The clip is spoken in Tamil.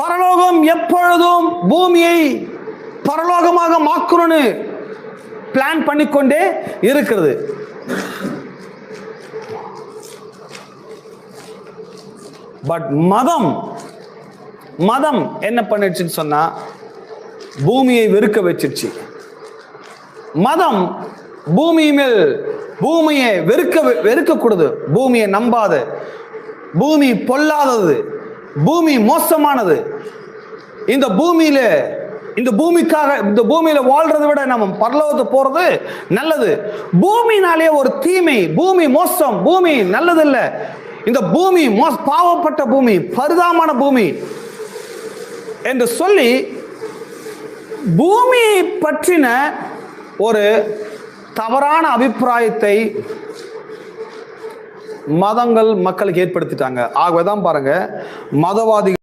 பரலோகம் எப்பொழுதும் பூமியை பரலோகமாக மாக்கணும்னு பிளான் பண்ணிக்கொண்டே இருக்கிறது. பட் மதம் என்ன பண்ணிடுச்சுன்னு சொன்னா பூமியை வெறுக்க வச்சிருச்சு. மதம் பூமியை வெறுக்க கூடாது. பூமியை நம்பாது, பூமி பொல்லாதது, பூமி மோசமானது. இந்த பூமியில வாழ்றதை விட நம்ம பரலோகத்து போறது நல்லது. பூமினாலே ஒரு தீமை, பூமி மோசம், பூமி நல்லது இல்ல. இந்த பூமி பாவப்பட்ட பூமி, பரிதாபமான பூமி என்று சொல்லி பூமியை பற்றின ஒரு தவறான அபிப்பிராயத்தை மதங்கள் மக்களுக்கு ஏற்படுத்திட்டாங்க. ஆகவேதான் பாருங்க, மதவாதிகள்